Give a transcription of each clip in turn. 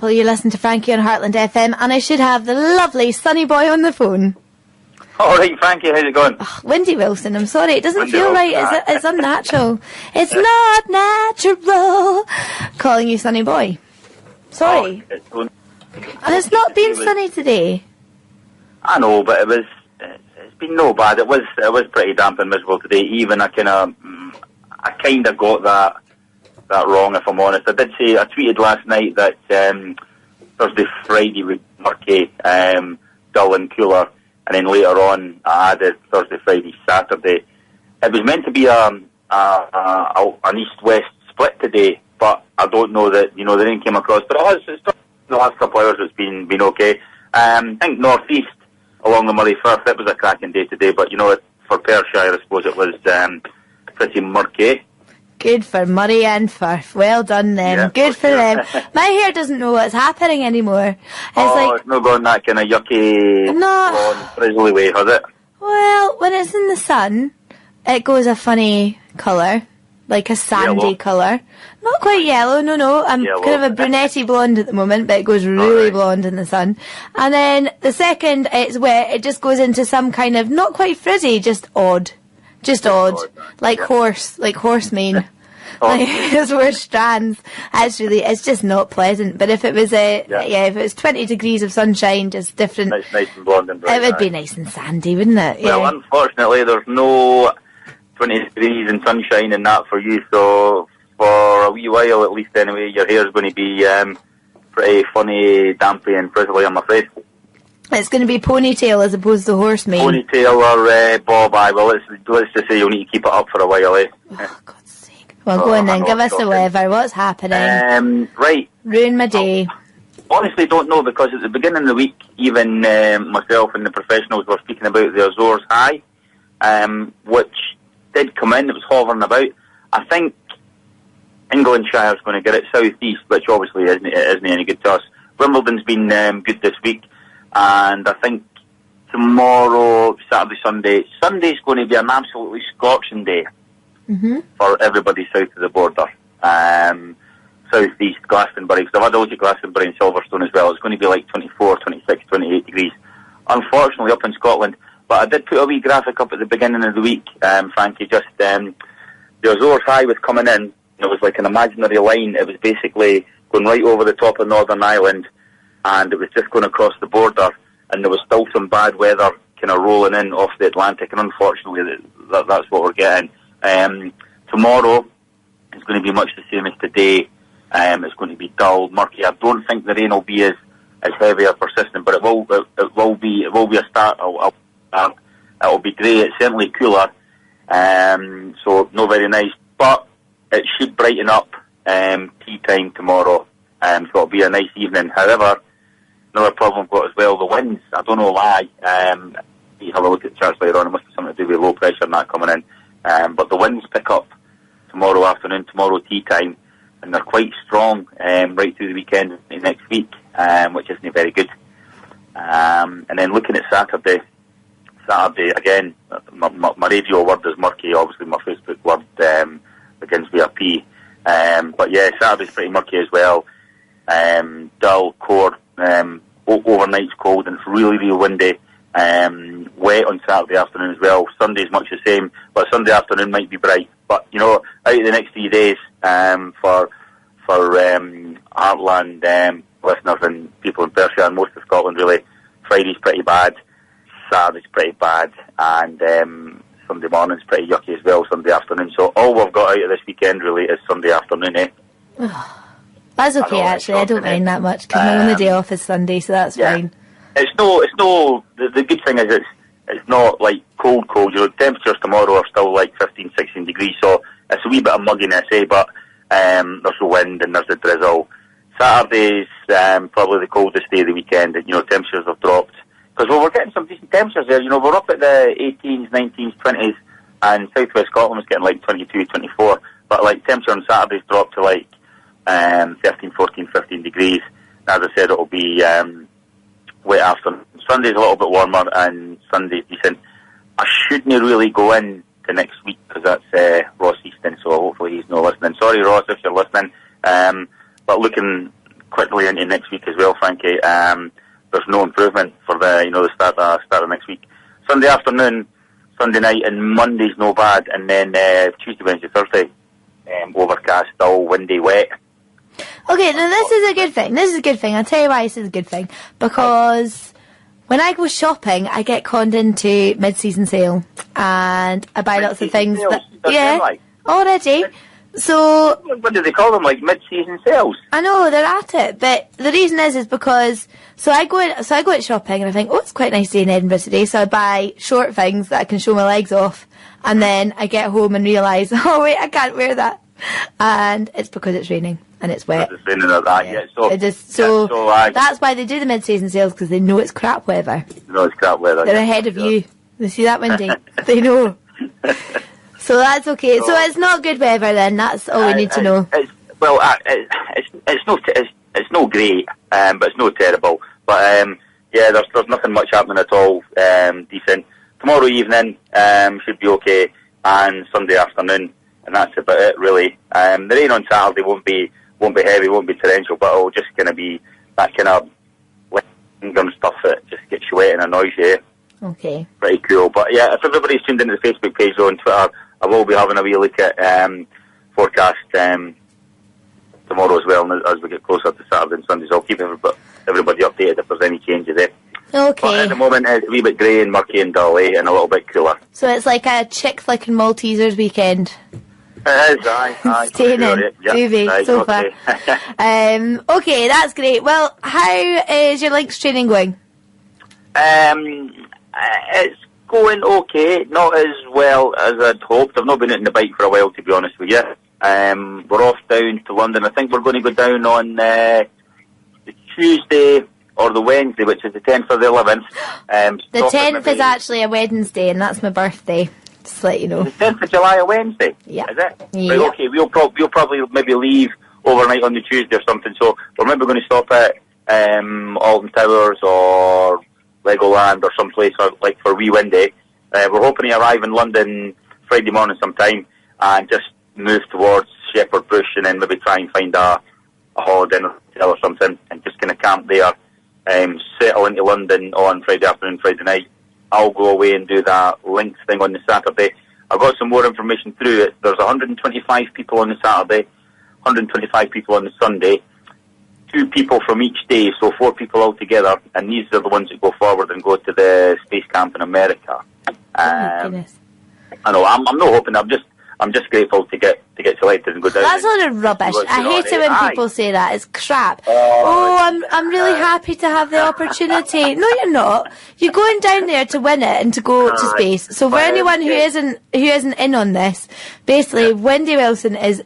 Michael. You listen to Frankie on Heartland FM, and I should have the lovely Sunny Boy on the phone. All right, Frankie, how's it going? Oh, Windy Wilson, I'm sorry, it doesn't feel right. It's unnatural. It's not natural. Calling you Sunny Boy. Sorry. And it's not been sunny today. I know, but it's been no bad. It was pretty damp and miserable today. Even I kind of got that wrong, if I'm honest. I tweeted last night that Thursday, Friday would be murky, dull and cooler. And then later on, I added Thursday, Friday, Saturday. It was meant to be an east-west split today, but I don't know that, the rain came across. But the last couple of hours it's been okay. I think northeast along the Murray Firth, it was a cracking day today, but for Perthshire, I suppose it was pretty murky. Good for Murray and Firth. Well done, them. Yeah, good for them. My hair doesn't know what's happening anymore. It's not going that kind of yucky, frizzly way, has it? Well, when it's in the sun, it goes a funny colour, like a sandy colour. Not quite yellow, no. I'm kind of a brunette blonde at the moment, but it goes really blonde in the sun. And then the second it's wet, it just goes into some kind of, not quite frizzy, just odd. Like horse mane. Those were strands. It's just not pleasant. But if it was if it was 20 degrees of sunshine, just different. Nice and blonde and bright. It would be nice and sandy, wouldn't it? Well, unfortunately, there's no 20 degrees and sunshine in that for you. So for a wee while, at least anyway, your hair's going to be pretty funny, dampy and frizzly, I'm afraid. It's going to be ponytail as opposed to horse mane. Ponytail or bob, well, let's just say you'll need to keep it up for a while, eh? Oh, God's sake. Well, go on then, give us the weather. What's happening? Right. Ruin my day. Honestly, don't know, because at the beginning of the week, even myself and the professionals were speaking about the Azores high, which did come in. It was hovering about. I think Englandshire's going to get it southeast, which obviously isn't any good to us. Wimbledon's been good this week. And I think tomorrow, Saturday, Sunday's going to be an absolutely scorching day for everybody south of the border. Southeast Glastonbury, because I've had a look at Glastonbury and Silverstone as well. It's going to be like 24, 26, 28 degrees. Unfortunately, up in Scotland. But I did put a wee graphic up at the beginning of the week, Frankie, just the Azores high was coming in. It was like an imaginary line. It was basically going right over the top of Northern Ireland, and it was just going across the border, and there was still some bad weather kind of rolling in off the Atlantic, and unfortunately that's what we're getting. Tomorrow is going to be much the same as today. It's going to be dull, murky. I don't think the rain will be as heavy or persistent, but it will be a start. It'll be grey. It's certainly cooler, so not very nice, but it should brighten up tea time tomorrow, so it'll be a nice evening. However, another problem I've got as well, the winds. I don't know why. You have a look at the charts later on. It must be something to do with low pressure and that coming in. But the winds pick up tomorrow afternoon, tomorrow tea time, and they're quite strong right through the weekend next week, which isn't very good. And then looking at Saturday again, my radio word is murky. Obviously, my Facebook word begins with a P. But yeah, Saturday's pretty murky as well. Dull, cold. Overnight's cold, and it's really, really windy. Wet on Saturday afternoon as well. Sunday's much the same, but Sunday afternoon might be bright. But out of the next 3 days, for Heartland listeners and people in Perthshire and most of Scotland, really, Friday's pretty bad, Saturday's pretty bad, and Sunday morning's pretty yucky as well. Sunday afternoon. So all we've got out of this weekend really is Sunday afternoon, eh? That's okay, actually. I don't mind that much, because my only day off is Sunday, so that's fine. It's no. The good thing is it's not like cold. Temperatures tomorrow are still like 15, 16 degrees, so it's a wee bit of mugginess, eh? But there's the wind and there's the drizzle. Saturday's probably the coldest day of the weekend, and temperatures have dropped. Because we're getting some decent temperatures there. We're up at the 18s, 19s, 20s, and South West Scotland was getting like 22, 24. But like temperature on Saturday's dropped to like 13, 14, 15 degrees. As I said, it'll be wet afternoon. Sunday's a little bit warmer and Sunday's decent. I shouldn't really go in to next week because that's Ross Easton, so hopefully he's not listening. Sorry, Ross, if you're listening. But looking quickly into next week as well, Frankie. There's no improvement for the start of next week. Sunday afternoon, Sunday night, and Monday's no bad, and then Tuesday, Wednesday, Thursday, overcast, dull, windy, wet. Okay, now this is a good thing. I'll tell you why this is a good thing. Because when I go shopping, I get conned into mid-season sale, and I buy lots of things already. So what do they call them? Like mid-season sales? I know they're at it, but the reason is because I go out shopping and I think, it's quite a nice day in Edinburgh today, so I buy short things that I can show my legs off, and then I get home and realise, oh wait, I can't wear that, and it's because it's raining and it's wet. It's raining or that, So that's why they do the mid-season sales, because they know it's crap weather. It's crap weather. They're ahead of you. They see that windy. They know. So that's okay. So it's not good weather then. That's all we need to know. It's no great, but it's no terrible. But there's nothing much happening at all. Decent. Tomorrow evening should be okay, and Sunday afternoon, and that's about it really. The rain on Saturday won't be heavy, won't be torrential, but it'll just kind of be that kind of lingering stuff that just gets you wet and annoys you. Okay. Pretty cool. But yeah, if everybody's tuned into the Facebook page or on Twitter, I will be having a wee look at forecast tomorrow as well, and as we get closer to Saturday and Sunday, so I'll keep everybody updated if there's any changes there. Okay. But at the moment, it's a wee bit grey and murky and dull, and a little bit cooler. So it's like a chick-flicking Maltesers weekend. It is, aye. Staying in, duvet, sofa. Okay, that's great. Well, how is your links training going? It's going okay, not as well as I'd hoped. I've not been out on the bike for a while, to be honest with you. We're off down to London. I think we're going to go down on the Tuesday or the Wednesday, which is the 10th or the 11th. The 10th is actually a Wednesday, and that's my birthday. Just to let you know. The 10th of July, a Wednesday? Yeah. Is it? Yeah. Right, okay, we'll probably maybe leave overnight on the Tuesday or something, so we're maybe going to stop at Alton Towers or Legoland or someplace like for wee windy. We're hoping to arrive in London Friday morning sometime and just move towards Shepherd Bush, and then maybe try and find a holiday hotel or something and just kind of camp there, settle into London on Friday afternoon, Friday night. I'll go away and do that links thing on the Saturday. I've got some more information through it. There's 125 people on the Saturday, 125 people on the Sunday, 2 people from each day, so 4 people altogether, and these are the ones that go forward and go to the space camp in America. Oh, goodness. I know, I'm not hoping, I'm just grateful to get selected and go down. That's a lot of rubbish. I hate it when people say that. It's crap. I'm really happy to have the opportunity. No, you're not. You're going down there to win it and to go to space. So for anyone who isn't in on this, basically, Wendy Wilson is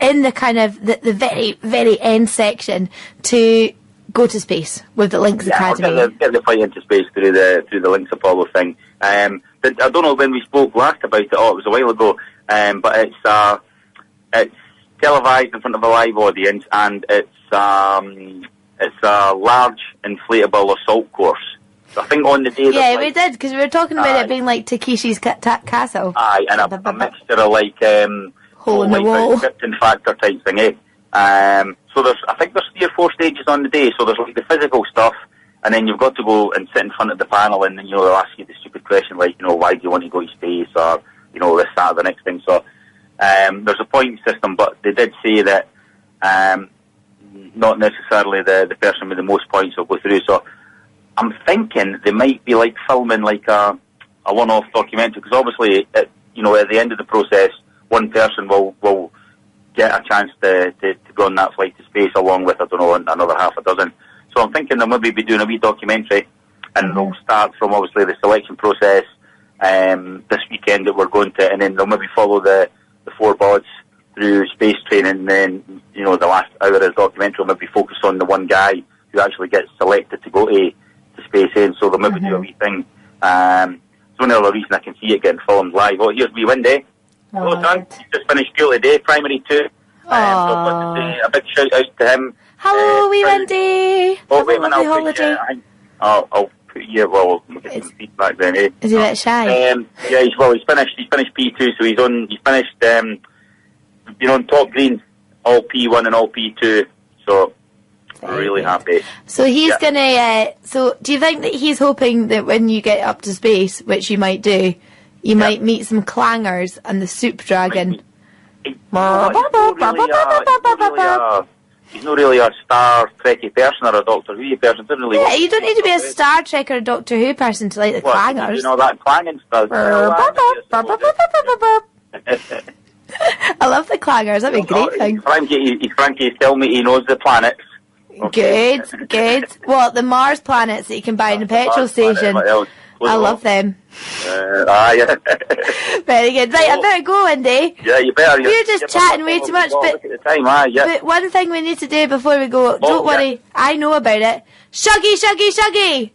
in the kind of the very, very end section to go to space with the Lynx Academy. Get the flight into space through the Lynx Apollo thing. But I don't know when we spoke last about it. It was a while ago. But it's televised in front of a live audience, and it's a large inflatable assault course. So I think on the day we did, because we were talking about it being like Takeshi's Castle. Aye, and a mixture of like hole in the wall, Krypton factor type thing, So I think there's 3 or 4 stages on the day. So there's like the physical stuff, and then you've got to go and sit in front of the panel, and then they'll ask you the stupid question like, why do you want to go to space, or this, that, or the next thing. So there's a point system, but they did say that not necessarily the person with the most points will go through. So I'm thinking they might be like filming like a one-off documentary, because obviously at the end of the process, one person will get a chance to go on that flight to space along with, another half a dozen. So I'm thinking they'll maybe be doing a wee documentary, and they'll start from obviously the selection process this weekend that we're going to, and then they'll maybe follow the 4 bods through space training, and then the last hour of the documentary will maybe focus on the one guy who actually gets selected to go to space in. So they'll maybe do a wee thing. It's only other reason I can see it getting filmed live. Oh, here's wee Wendy. Hello, son. He's just finished school today, primary 2. So I'd like to say a big shout out to him. Hello, wee Wendy. Have a lovely holiday. I'll put you. Well, we'll get some feedback then. Is he a bit shy? He's finished P2, so he's finished on top green, all P1 and all P2. So Really happy. So he's gonna. So do you think that he's hoping that when you get up to space, which you might do, you might meet some clangers and the soup dragon? He's not really a Star Trekky person or a Doctor Who person. Doesn't really. Yeah, you don't need to be a Star Trek or a Doctor Who person to like the clangers. You know that clanging stuff. I love the clangers. That'd be a great thing. Frankie's telling me he knows the planets. Okay. Good. What, the Mars planets that you can buy in the petrol station? I love them. Yeah. Very good. Right, I better go, Wendy. Yeah, you better. You're just chatting way too much, but, but one thing we need to do before we go, don't worry, I know about it. Shuggy, shuggy, shuggy!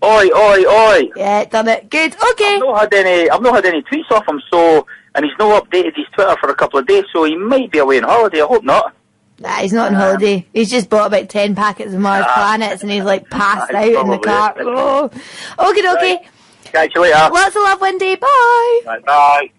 Oi, oi, oi! Yeah, done it. Good, okay. I've not had any tweets off him, so, and he's not updated his Twitter for a couple of days, so he might be away on holiday, I hope not. Nah, he's not on holiday. He's just bought about 10 packets of Mars planets and he's like passed out in the car. Oh. Okay. Catch you later. Lots of love, Wendy. Bye. Bye.